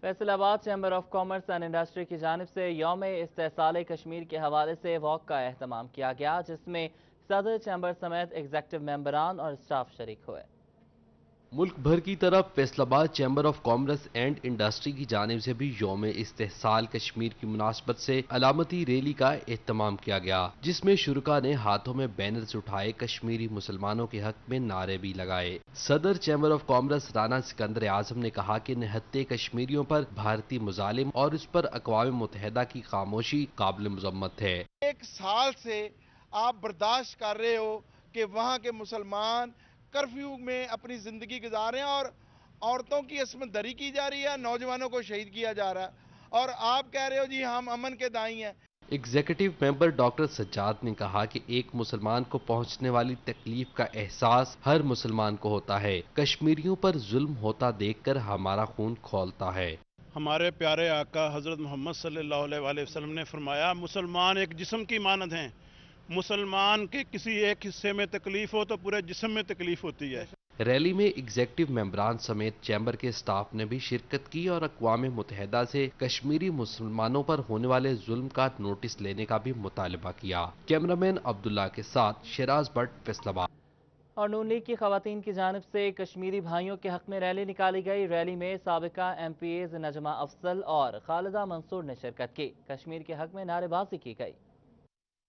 فیصل آباد chamber of commerce and industry کی جانب سے یوم استحصال کشمیر کے حوالے سے واک کا اہتمام کیا گیا، جس میں صدر چیمبر سمیت ایگزیکٹو ممبران اور اسٹاف شریک ہوئے۔ ملک بھر کی طرف فیصل آباد chamber of commerce and industry کی جانب سے بھی یوم استحصال کشمیر کی مناسبت سے علامتی ریلی کا اہتمام کیا گیا، جس میں شرکاء نے ہاتھوں میں بینرز اٹھائے کشمیری مسلمانوں کے حق میں نعرے بھی لگائے۔ صدر chamber of commerce Rana Sikandar Azam نے کہا کہ نہتے کشمیریوں پر بھارتی مظالم اور اس پر اقوام متحدہ کی خاموشی قابل مذمت ہے۔ ایک سال سے آپ برداشت کر رہے ہو کہ وہاں کے مسلمان کرفیو میں اپنی زندگی گزار رہے ہیں اور عورتوں کی عصمت دری کی جا رہی ہے، نوجوانوں کو شہید کیا جا رہا ہے، اور آپ کہہ رہے ہو جی ہم امن کے دائیں ہیں۔ ایگزیکٹو ممبر ڈاکٹر سجاد نے کہا کہ ایک مسلمان کو پہنچنے والی تکلیف کا احساس ہر مسلمان کو ہوتا ہے۔ کشمیریوں پر ظلم ہوتا دیکھ کر ہمارا خون کھولتا ہے۔ ہمارے پیارے آقا حضرت محمد صلی اللہ علیہ وآلہ وسلم نے فرمایا، مسلمان ایک جسم کی مانند ہیں۔ مسلمان کے کسی ایک حصے میں تکلیف ہو تو پورے جسم میں تکلیف ہوتی ہے۔ ریلی میں ایگزیکٹو ممبران سمیت چیمبر کے اسٹاف نے بھی شرکت کی اور اقوام متحدہ سے کشمیری مسلمانوں پر ہونے والے ظلم کا نوٹس لینے کا بھی مطالبہ کیا۔ کیمرامین عبداللہ کے ساتھ شیراز بٹ، فیصل آباد۔ اور نون لیگ کی خواتین کی جانب سے کشمیری بھائیوں کے حق میں ریلی نکالی گئی۔ ریلی میں سابقہ ایم پی ایز نجمہ افضل اور خالدہ منصور نے شرکت کی۔ کشمیر کے حق میں نعرے بازی کی گئی۔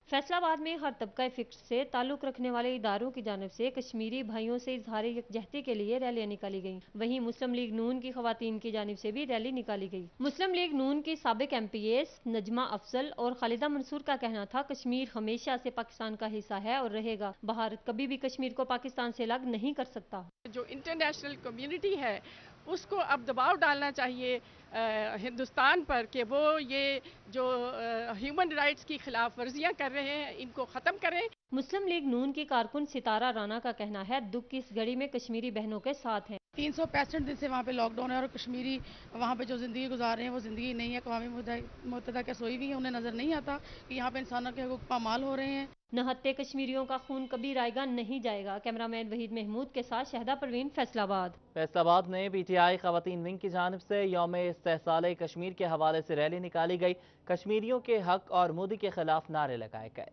فیصل آباد میں ہر طبقہ فکر سے تعلق رکھنے والے اداروں کی جانب سے کشمیری بھائیوں سے اظہار یکجہتی کے لیے ریلیاں نکالی گئیں۔ وہیں مسلم لیگ نون کی خواتین کی جانب سے بھی ریلی نکالی گئی۔ مسلم لیگ نون کی سابق ایم پی ایس نجمہ افضل اور خالدہ منصور کا کہنا تھا، کشمیر ہمیشہ سے پاکستان کا حصہ ہے اور رہے گا۔ بھارت کبھی بھی کشمیر کو پاکستان سے الگ نہیں کر سکتا۔ جو انٹرنیشنل کمیونٹی ہے اس کو اب دباؤ ڈالنا چاہیے ہندوستان پر کہ وہ یہ جو ہیومن رائٹس کی خلاف ورزیاں کر رہے ہیں ان کو ختم کریں۔ مسلم لیگ نون کی کارکن ستارہ رانا کا کہنا ہے، دکھ کی اس گھڑی میں کشمیری بہنوں کے ساتھ ہیں۔ 365 دن سے وہاں پہ لاک ڈاؤن ہے اور کشمیری وہاں پہ جو زندگی گزار رہے ہیں وہ زندگی نہیں ہے۔ اقوام متحدہ کے سوئی بھی ہیں، انہیں نظر نہیں آتا کہ یہاں پہ انسانوں کے حقوق پامال ہو رہے ہیں۔ نہتے کشمیریوں کا خون کبھی رائے گا نہیں جائے گا۔ کیمرامین وحید محمود کے ساتھ شہدہ پروین، فیصل آباد۔ فیصل آباد میں پی ٹی آئی خواتین ونگ کی جانب سے یوم استحصال کشمیر کے حوالے سے ریلی نکالی گئی۔ کشمیریوں کے حق اور مودی کے خلاف نعرے لگائے گئے۔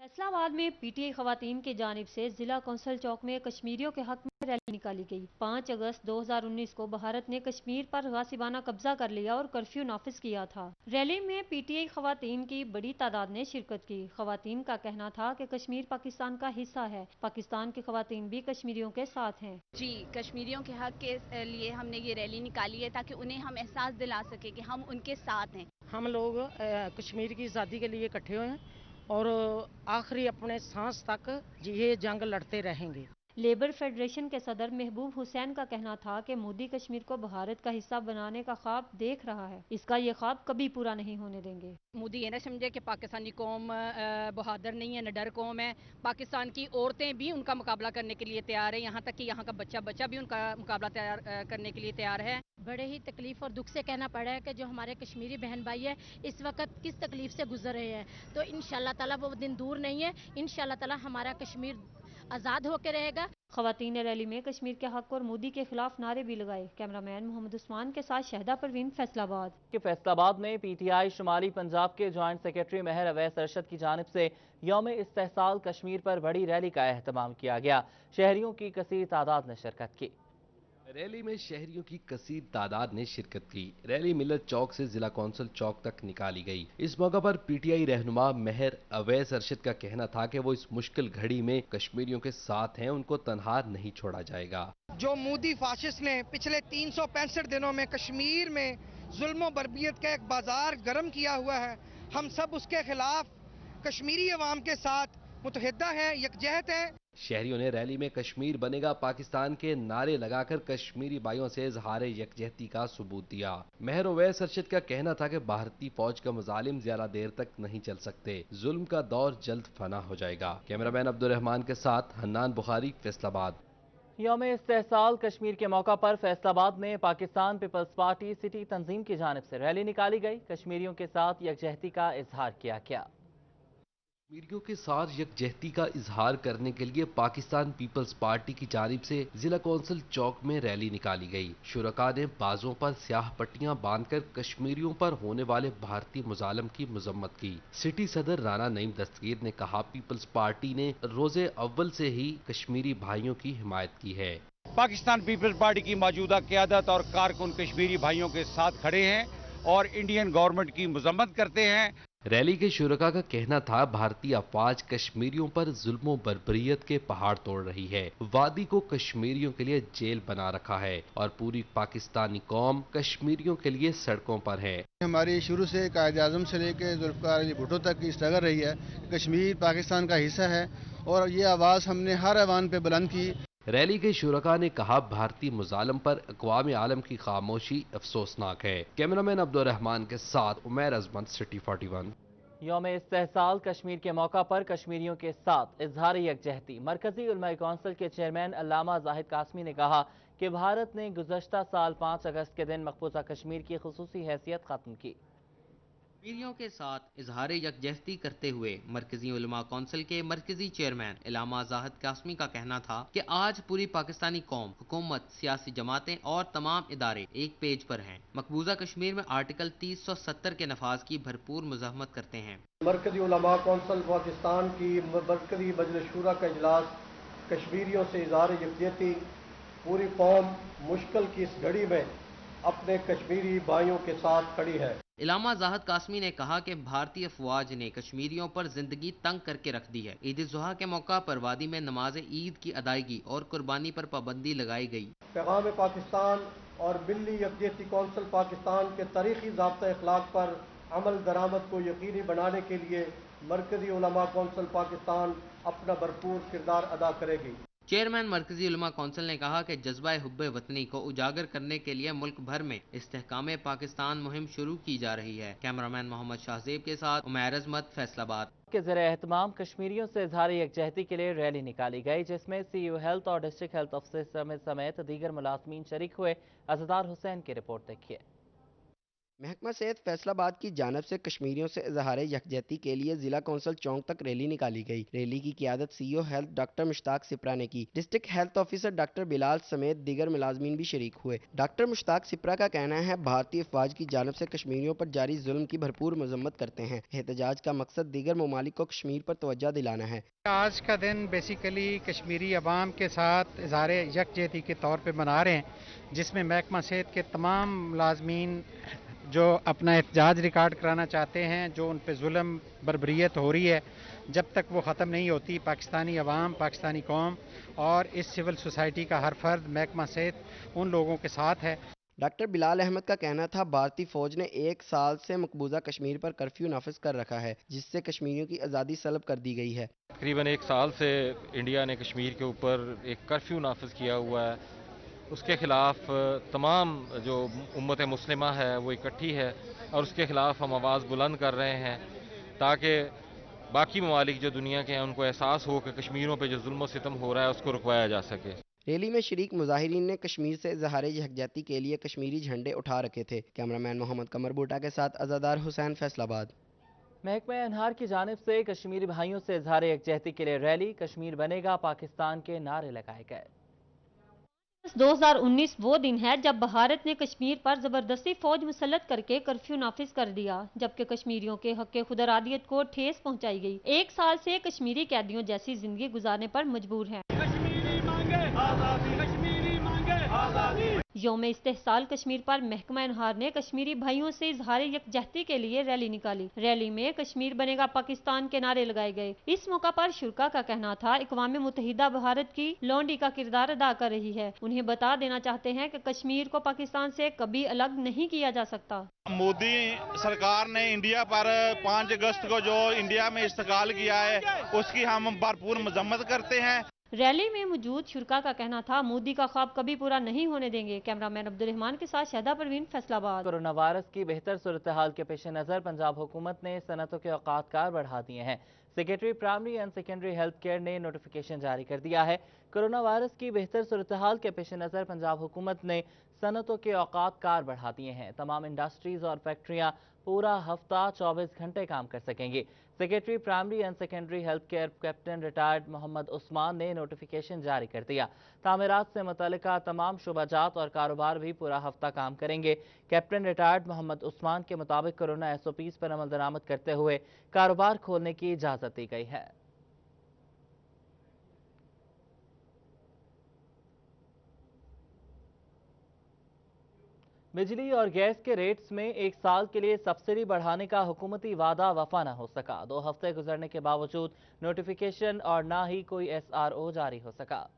فیصل آباد میں پی ٹی آئی خواتین کی جانب سے ضلع کونسل چوک میں کشمیریوں کے حق میں ریلی نکالی گئی۔ 5 اگست 2019 کو بھارت نے کشمیر پر غاصبانہ قبضہ کر لیا اور کرفیو نافذ کیا تھا۔ ریلی میں پی ٹی آئی خواتین کی بڑی تعداد نے شرکت کی۔ خواتین کا کہنا تھا کہ کشمیر پاکستان کا حصہ ہے، پاکستان کی خواتین بھی کشمیریوں کے ساتھ ہیں۔ جی، کشمیریوں کے حق کے لیے ہم نے یہ ریلی نکالی ہے تاکہ انہیں ہم احساس دلا سکیں کہ ہم ان کے ساتھ ہیں۔ ہم لوگ کشمیر کی آزادی کے لیے اکٹھے ہوئے ہیں اور آخری اپنے سانس تک یہ جنگ لڑتے رہیں گے۔ لیبر فیڈریشن کے صدر محبوب حسین کا کہنا تھا کہ مودی کشمیر کو بھارت کا حصہ بنانے کا خواب دیکھ رہا ہے، اس کا یہ خواب کبھی پورا نہیں ہونے دیں گے۔ مودی یہ نہ سمجھے کہ پاکستانی قوم بہادر نہیں ہے، نڈر قوم ہے۔ پاکستان کی عورتیں بھی ان کا مقابلہ کرنے کے لیے تیار ہیں، یہاں تک کہ یہاں کا بچہ بھی ان کا مقابلہ کرنے کے لیے تیار ہے۔ بڑے ہی تکلیف اور دکھ سے کہنا پڑا ہے کہ جو ہمارے کشمیری بہن بھائی ہیں اس وقت کس تکلیف سے گزر رہے ہیں، تو انشاءاللہ تعالیٰ وہ دن دور نہیں ہے۔ انشاءاللہ تعالیٰ ہمارا کشمیر آزاد ہو کے رہے گا۔ خواتین نے ریلی میں کشمیر کے حق اور مودی کے خلاف نعرے بھی لگائے۔ کیمرامین محمد عثمان کے ساتھ شہدہ پروین، فیصل آباد۔ فیصل آباد میں پی ٹی آئی شمالی پنجاب کے جوائنٹ سیکرٹری مہر اویس ارشد کی جانب سے یوم استحصال کشمیر پر بڑی ریلی کا اہتمام کیا گیا۔ شہریوں کی کثیر تعداد نے شرکت کی۔ ریلی میں شہریوں کی کثیر تعداد نے شرکت کی۔ ریلی ملت چوک سے ضلع کونسل چوک تک نکالی گئی۔ اس موقع پر پی ٹی آئی رہنما مہر اویس ارشد کا کہنا تھا کہ وہ اس مشکل گھڑی میں کشمیریوں کے ساتھ ہیں، ان کو تنہا نہیں چھوڑا جائے گا۔ جو مودی فاشسٹ نے پچھلے 365 دنوں میں کشمیر میں ظلم و بربریت کا ایک بازار گرم کیا ہوا ہے، ہم سب اس کے خلاف کشمیری عوام کے ساتھ متحدہ ہیں، یکجہت ہیں۔ شہریوں نے ریلی میں کشمیر بنے گا پاکستان کے نعرے لگا کر کشمیری بھائیوں سے اظہار یکجہتی کا ثبوت دیا۔ مہر اویس ارشد کا کہنا تھا کہ بھارتی فوج کا مظالم زیادہ دیر تک نہیں چل سکتے، ظلم کا دور جلد فنا ہو جائے گا۔ کیمرامین عبدالرحمان کے ساتھ حنان بخاری، فیصل آباد۔ یوم استحصال کشمیر کے موقع پر فیصل آباد میں پاکستان پیپلز پارٹی سٹی تنظیم کی جانب سے ریلی نکالی گئی۔ کشمیریوں کے ساتھ یکجہتی کا اظہار کیا گیا۔ कश्मीरियों के साथ यकजहती का इजहार करने के लिए पाकिस्तान पीपल्स पार्टी की जानिब से जिला कौंसिल चौक में रैली निकाली गई। शुरका ने बाजों पर स्याह पट्टियां बांधकर कश्मीरियों पर होने वाले भारतीय मुजालम की मजम्मत की। सिटी सदर राना नईम दस्तगीर ने कहा, पीपल्स पार्टी ने रोजे अव्वल से ही कश्मीरी भाइयों की हिमायत की है। पाकिस्तान पीपल्स पार्टी की मौजूदा क़यादत और कारकुन कश्मीरी भाइयों के साथ खड़े हैं और इंडियन गवर्नमेंट की मजम्मत करते हैं। रैली के शुरका का कहना था, भारतीय अफवाज कश्मीरियों पर जुल्म बर्बरियत के पहाड़ तोड़ रही है, वादी को कश्मीरियों के लिए जेल बना रखा है और पूरी पाकिस्तानी कौम कश्मीरियों के लिए सड़कों पर है। हमारी शुरू से कायद-ए-आज़म से लेकर जुल्फ़िकार अली भुट्टो तक की स्ट्रगल रही है। कश्मीर पाकिस्तान का हिस्सा है और ये आवाज़ हमने हर ऐवान पे बुलंद की। रैली के शुरका ने कहा, भारतीय मुजालम पर अक़वाम आलम की खामोशी अफसोसनाक है। कैमरामैन अब्दुल रहमान के साथ उमैर अजमत, सिटी 41। यौम इस्तेहसाल कश्मीर के मौका पर कश्मीरियों के साथ इजहार यकजहती। मरकजी उलमा कौंसिल के चेयरमैन अल्लामा जाहिद कासमी ने कहा कि भारत ने गुज़श्ता साल 5 अगस्त के दिन मकबूजा कश्मीर की खुसूसी हैसियत खत्म की। कश्मीरियों के साथ इजहार यकजहती करते हुए मरकजी उलमा कौंसिल के मरकजी चेयरमैन अल्लामा जाहिद कासमी का कहना था कि आज पूरी पाकिस्तानी कौम, हुकूमत, सियासी जमातें और तमाम इदारे एक पेज पर हैं। मकबूजा कश्मीर में आर्टिकल 370 के नफाज की भरपूर मुज़ाहमत करते हैं। मरकजी उलमा कौंसिल पाकिस्तान की मरकजी मजलिस शूरा का इजलास कश्मीरियों से इजहार यकजहती। पूरी कौम मुश्किल की इस घड़ी में अपने कश्मीरी भाइयों के साथ खड़ी है। अल्लामा जाहिद कासमी ने कहा कि भारतीय अफवाज ने कश्मीरियों पर जिंदगी तंग करके रख दी है। ईद ज़ुहा के मौका पर वादी में नमाज ईद की अदायगी और कुर्बानी पर पाबंदी लगाई गई। पैगाम पाकिस्तान और मिली यकजहती कौंसिल पाकिस्तान के तारीखी ज़ाब्ता अखलाक पर अमल दरामद को यकीनी बनाने के लिए मरकजी उलमा कौंसिल पाकिस्तान अपना भरपूर किरदार अदा करेगी। चेयरमैन मरकजी उलमा कौंसिल ने कहा कि जज्बा हुब्बे वतनी को उजागर करने के लिए मुल्क भर में इस्तेहकाम पाकिस्तान मुहिम शुरू की जा रही है। कैमरामैन मोहम्मद शाहजेब के साथ उमैर अजमत, फैसलाबाद। के ज़रिए एहतमाम कश्मीरियों से इजहार यकजहती के लिए रैली निकाली गई, जिसमें CU हेल्थ और डिस्ट्रिक्ट हेल्थ अफसर समेत दीगर मुलाजमीन शरीक हुए। अज़दार हुसैन की रिपोर्ट देखिए। महकमा सेहत फैसलाबाद की जानिब से कश्मीरियों से इजहार यकजहती के लिए जिला कौंसिल चौक तक रैली निकाली गई। रैली की क़ियादत CO health doctor Mushtaq Shipra ने की। District health officer doctor Bilal समेत दीगर मुलाजमीन भी शरीक हुए। डॉक्टर मुश्ताक सिप्रा का कहना है, भारतीय अफवाज की जानिब से कश्मीरियों पर जारी जुल्म की भरपूर मजम्मत करते हैं। एहतजाज का मकसद दीगर ममालिक को कश्मीर पर तवज्जो दिलाना है। आज का दिन बेसिकली कश्मीरी अवाम के साथ इजहार यकजहती के तौर पर मना रहे हैं, जिसमें महकमा सेहत के तमाम मुलाजमीन जो अपना एहतजाज रिकॉर्ड कराना चाहते हैं, जो उन पर जुल्म बर्बरियत हो रही है, जब तक वो ख़त्म नहीं होती, पाकिस्तानी अवाम, पाकिस्तानी कौम और इस सिविल सोसाइटी का हर फर्द महकमा सेहत उन लोगों के साथ है। डॉक्टर बिलाल अहमद का कहना था, भारतीय फौज ने 1 साल से मकबूजा कश्मीर पर कर्फ्यू नाफिज कर रखा है, जिससे कश्मीरियों की आज़ादी सलब कर दी गई है। तकरीबन 1 साल से इंडिया ने कश्मीर के ऊपर एक कर्फ्यू नाफिज किया हुआ है। उसके ख़िलाफ़ तमाम जो उम्मत मुस्लिमा है वो इकट्ठी है और उसके ख़िलाफ़ हम आवाज़ बुलंद कर रहे हैं, ताकि बाकी ममालिक जो दुनिया के हैं उनको एहसास हो कि कश्मीरों पे जो जुल्म सितम हो रहा है उसको रुकवाया जा सके। रैली में शरीक मुजाहिरीन ने कश्मीर से इजहार यकजहती के लिए कश्मीरी झंडे उठा रखे थे। कैमरामैन मोहम्मद कमर बूटा के साथ अज़दार हुसैन, फैसलाबाद। महकमा अनहार की जानिब से कश्मीरी भाइयों से इजहार यकजहती के लिए रैली, कश्मीर बनेगा पाकिस्तान के नारे लगाए गए। 2019 वो दिन है जब भारत ने कश्मीर पर जबरदस्ती फौज मुसल्लत करके कर्फ्यू नाफिज कर दिया, जबकि कश्मीरियों के हक खुद इरादियत को ठेस पहुंचाई गई। 1 साल से कश्मीरी कैदियों जैसी जिंदगी गुजारने पर मजबूर हैं। यौम इस्तेहसाल कश्मीर पर महकमा अनहार ने कश्मीरी भाइयों से इजहार यकजहती के लिए रैली निकाली। रैली में कश्मीर बनेगा पाकिस्तान के नारे लगाए गए। इस मौका पर शुरका का कहना था, अक़वाम मुत्तहिदा भारत की लौंडी का किरदार अदा कर रही है। उन्हें बता देना चाहते हैं कि कश्मीर को पाकिस्तान से कभी अलग नहीं किया जा सकता। मोदी सरकार ने इंडिया पर 5 अगस्त को जो इंडिया में इस्तकाल किया है, उसकी हम भरपूर मजम्मत करते हैं। रैली में मौजूद शुरका का कहना था, मोदी का ख्वाब कभी पूरा नहीं होने देंगे। कैमरामैन अब्दुल रहमान के साथ शहदा परवीन, फैसलाबाद। कोरोना वायरस की बेहतर सूरत हाल के पेश नज़र पंजाब हुकूमत ने सनतों के औकात कार बढ़ा दिए हैं। Secretary primary and secondary health care ने नोटिफिकेशन जारी कर दिया है। कोरोना वायरस की बेहतर सूरत-हाल के पेश नज़र पंजाब हुकूमत ने सनतों के औकात कार बढ़ा दिए हैं। तमाम इंडस्ट्रीज और फैक्ट्रियां पूरा हफ्ता 24 घंटे काम कर सकेंगी। Secretary primary and secondary health care captain retired Mohammad Usman ने नोटिफिकेशन जारी कर दिया। तामीरात से मुतल्लिका तमाम शुबाजात और कारोबार भी पूरा हफ्ता काम करेंगे। कैप्टन रिटायर्ड मोहम्मद उस्मान के मुताबिक कोरोना SOPs पर अमल दरामद करते हुए कारोबार खोलने की इजाज़त दी गई है। बिजली और गैस के रेट्स में एक साल के लिए सब्सिडी बढ़ाने का हुकूमती वादा वफा न हो सका। 2 हफ्ते गुजरने के बावजूद नोटिफिकेशन और ना ही कोई SRO जारी हो सका।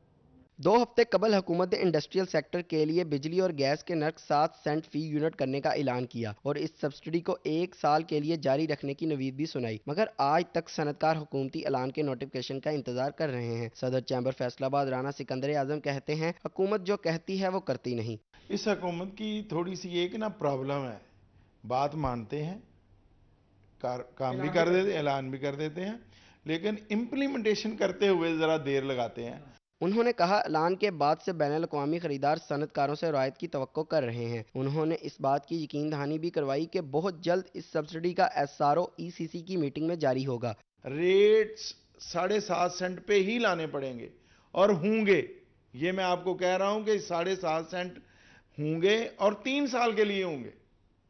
2 हफ्ते कबल हुकूमत ने इंडस्ट्रियल सेक्टर के लिए बिजली और गैस के नर्क 7 सेंट फी यूनिट करने का ऐलान किया और इस सब्सिडी को 1 साल के लिए जारी रखने की नवीद भी सुनाई, मगर आज तक सनतकार हुकूमती ऐलान के नोटिफिकेशन का इंतजार कर रहे हैं। सदर चैम्बर फैसलाबाद राना सिकंदर आजम कहते हैं, हुकूमत जो कहती है वो करती नहीं। इस हुकूमत की थोड़ी सी एक ना प्रॉब्लम है, बात मानते हैं, काम भी कर देते, ऐलान भी कर देते हैं, लेकिन इम्प्लीमेंटेशन करते हुए जरा देर लगाते हैं। उन्होंने कहा, ऐलान के बाद से बैनुल अक़वामी खरीदार सनतकारों से रियायत की तवक्को कर रहे हैं। उन्होंने इस बात की यकीन दहानी भी करवाई कि बहुत जल्द इस सब्सिडी का SRO ECC की मीटिंग में जारी होगा। रेट्स 7.5 सेंट पे ही लाने पड़ेंगे और होंगे, ये मैं आपको कह रहा हूं कि 7.5 सेंट होंगे और 3 साल के लिए होंगे।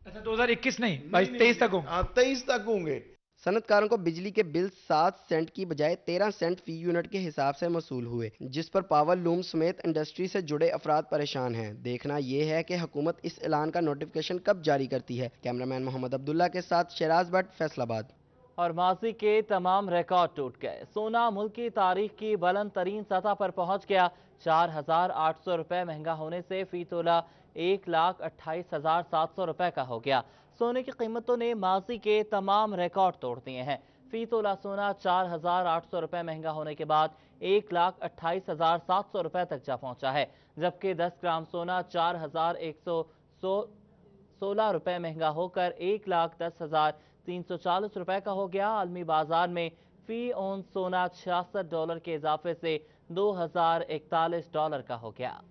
अच्छा, 2021 नहीं, 23 तक होंगे। 23 तक होंगे। सनतकारों को बिजली के बिल 7 सेंट की बजाय 13 सेंट फी यूनिट के हिसाब से मसूल हुए, जिस पर पावर लूम समेत इंडस्ट्री से जुड़े अफराद परेशान हैं। देखना यह है कि हुकूमत इस ऐलान का नोटिफिकेशन कब जारी करती है। कैमरामैन मोहम्मद अब्दुल्ला के साथ शराज भट्ट, फैसलाबाद। और माजी के तमाम रिकॉर्ड टूट गए। सोना मुल्क की तारीख की बुलंद तरीन सतह पर पहुंच गया। 4,800 रुपए महंगा होने से फी तोला 1,28,700 रुपए का हो गया। सोने की कीमतों ने माजी के तमाम रिकॉर्ड तोड़ दिए हैं। फी तोला सोना 4,800 रुपए महंगा होने के बाद 1,28,700 रुपए तक जा पहुंचा है, जबकि 10 ग्राम सोना 4,116 रुपए महंगा होकर 1,10,340 रुपए का हो गया। आलमी बाजार में फी ओन सोना $66 के इजाफे से $2,041 का हो गया।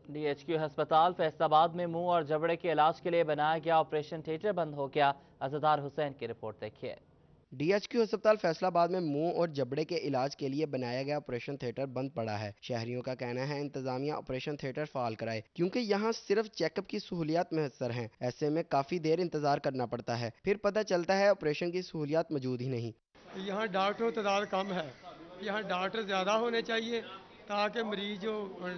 DHQ अस्पताल फैसलाबाद में मुंह और जबड़े के इलाज के लिए बनाया गया ऑपरेशन थिएटर बंद हो गया। अज़दार हुसैन की रिपोर्ट देखिए। DHQ अस्पताल फैसलाबाद में मुंह और जबड़े के इलाज के लिए बनाया गया ऑपरेशन थिएटर बंद पड़ा है। शहरियों का कहना है इंतजामिया ऑपरेशन थिएटर फाल कराए, क्योंकि यहाँ सिर्फ चेकअप की सहूलियात मैसर हैं। ऐसे में काफी देर इंतजार करना पड़ता है, फिर पता चलता है ऑपरेशन की सहूलियात मौजूद ही नहीं। यहाँ डॉक्टरों की तादाद कम है, यहाँ डॉक्टर ज्यादा होने चाहिए ताकि मरीज जो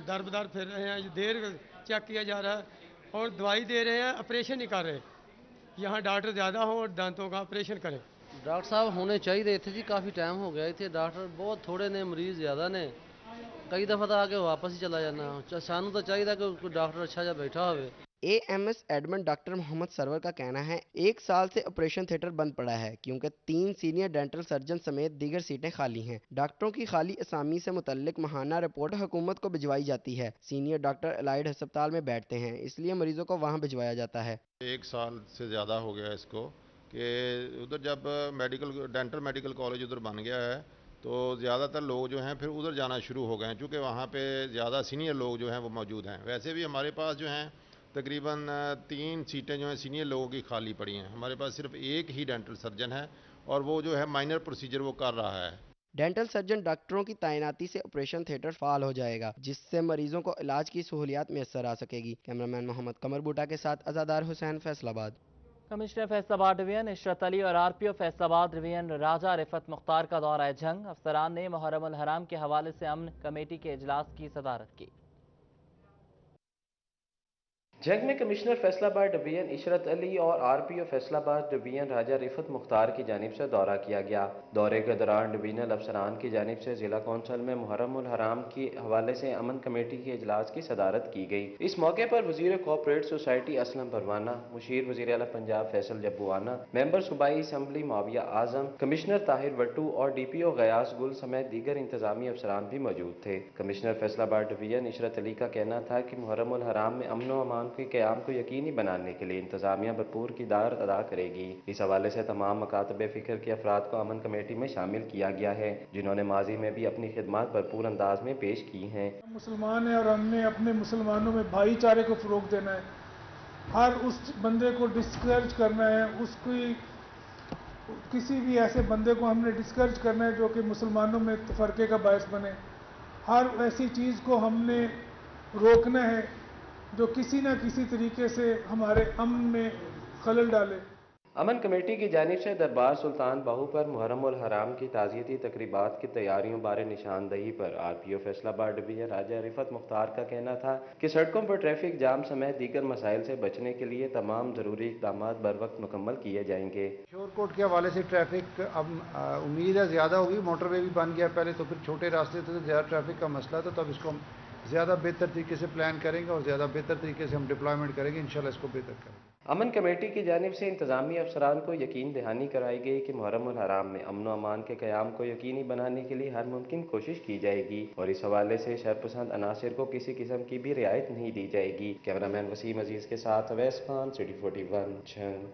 दर बदर फिर रहे हैं, देर चेक किया जा रहा है और दवाई दे रहे हैं, ऑपरेशन नहीं कर रहे। यहाँ डॉक्टर ज़्यादा हो और दांतों का ऑपरेशन करें। डॉक्टर साहब होने चाहिए थे जी, काफ़ी टाइम हो गया थे। डॉक्टर बहुत थोड़े ने, मरीज ज़्यादा ने, कई दफ़ा तो आके वापस ही चला जाना। सानू तो चाहिए था कि डॉक्टर अच्छा जा बैठा हो। AMS admin doctor Mohammad Sarwar का कहना है 1 साल से ऑपरेशन थिएटर बंद पड़ा है, क्योंकि 3 सीनियर डेंटल सर्जन समेत दीगर सीटें खाली हैं। डॉक्टरों की खाली असामी से मुतल्लिक माहाना रिपोर्ट हुकूमत को भिजवाई जाती है। सीनियर डॉक्टर अलाइड अस्पताल में बैठते हैं, इसलिए मरीजों को वहाँ भिजवाया जाता है। 1 साल से ज़्यादा हो गया इसको कि उधर जब डेंटल मेडिकल कॉलेज उधर बन गया है तो ज़्यादातर लोग जो हैं फिर उधर जाना शुरू हो गए हैं, चूँकि वहाँ पे ज़्यादा सीनियर लोग जो हैं वो मौजूद हैं। वैसे भी हमारे पास जो हैं तकरीबन 3 सीटें जो हैं सीनियर लोगों की खाली पड़ी हैं। हमारे पास सिर्फ एक ही डेंटल सर्जन है और वो जो है माइनर प्रोसीजर वो कर रहा है। डेंटल सर्जन डॉक्टरों की तैनाती से ऑपरेशन थिएटर फाल हो जाएगा, जिससे मरीजों को इलाज की सहूलियात मैसर आ सकेगी। कैमरामैन मोहम्मद कमर बूटा के साथ अज़ादार हुसैन, फैसलाबाद। कमिश्नर फैसलाबाद डिवीजन इशरत अली और RPO फैसलाबाद डिवीजन राजा रिफत मुख्तार का दौरा जंग। अफसरान ने मुहर्रम उल हराम के हवाले से अमन कमेटी के इजलास की सदारत की। जंग में कमिश्नर फैसलाबाद डिवीजन इशरत अली और आरपीओ फैसलाबाद डिवीजन राजा रिफत मुख्तार की जानिब से दौरा किया गया। दौरे के दौरान डिवीजनल अफसरान की जानिब से जिला कौंसिल में मुहर्रम उल हराम के हवाले से अमन कमेटी के इजलास की सदारत की गई। इस मौके पर वजीर कोऑपरेट सोसाइटी असलम परवाना, मुशीर वजीर आला पंजाब फैसल जब्बुआना, मेंबर सूबाई असम्बली माविया आजम, कमिश्नर ताहिर वट्टू और डीपीओ गयास गुल समेत दीगर इंतजामी अफसरान भी मौजूद थे। कमिश्नर फैसलाबाद डिवीजन इशरत अली का कहना था कि मुहर्रम उल हराम में अमन व अमान के क़याम को यकीनी बनाने के लिए इंतजामिया भरपूर किरदार अदा करेगी। इस हवाले से तमाम मकातब फ़िक्र के अफराद को अमन कमेटी में शामिल किया गया है, जिन्होंने माजी में भी अपनी खिदमत भरपूर अंदाज में पेश की हैं। मुसलमान है और हमने अपने मुसलमानों में भाईचारे को फ़रोग़ देना है, हर उस बंदे को डिस्करेज करना है, उसकी किसी भी ऐसे बंदे को हमने डिस्करेज करना है जो कि मुसलमानों में फ़र्क़े का बायस बने। हर ऐसी चीज़ को हमने रोकना है जो किसी न किसी तरीके से हमारे अमन में खलल डाले। अमन कमेटी की जानिब से दरबार सुल्तान बाहू पर मुहर्रम उल हराम की ताज़ियती तकरीबात की तैयारियों बारे निशानदही पर आरपीओ फैसलाबाद डिवीजन राजा रिफत मुख्तार का कहना था कि सड़कों पर ट्रैफिक जाम समेत दीगर मसाइल से बचने के लिए तमाम ज़रूरी इक़दाम बर वक्त मुकम्मल किए जाएंगे। शोरकोट के हवाले से ट्रैफिक अब उम्मीद है ज़्यादा होगी, मोटरवे भी बन गया पहले, तो फिर छोटे रास्ते थे तो ज़्यादा ट्रैफिक का मसला था, तब इसको हम ज़्यादा बेहतर तरीके से प्लान करेंगे और ज़्यादा बेहतर तरीके से हम डिप्लॉयमेंट करेंगे, इंशाल्लाह इसको बेहतर करेंगे। अमन कमेटी की जानिब से इंतजामी अफसरान को यकीन दहानी कराई गई कि मुहर्रम उल हराम में अमन व अमान के क़याम को यकीनी बनाने के लिए हर मुमकिन कोशिश की जाएगी और इस हवाले से शरपसंद अनासिर को किसी किस्म की भी रियायत नहीं दी जाएगी। कैमरामैन वसीम अजीज़ के साथ अवैस खान, सिटी 41 जंग।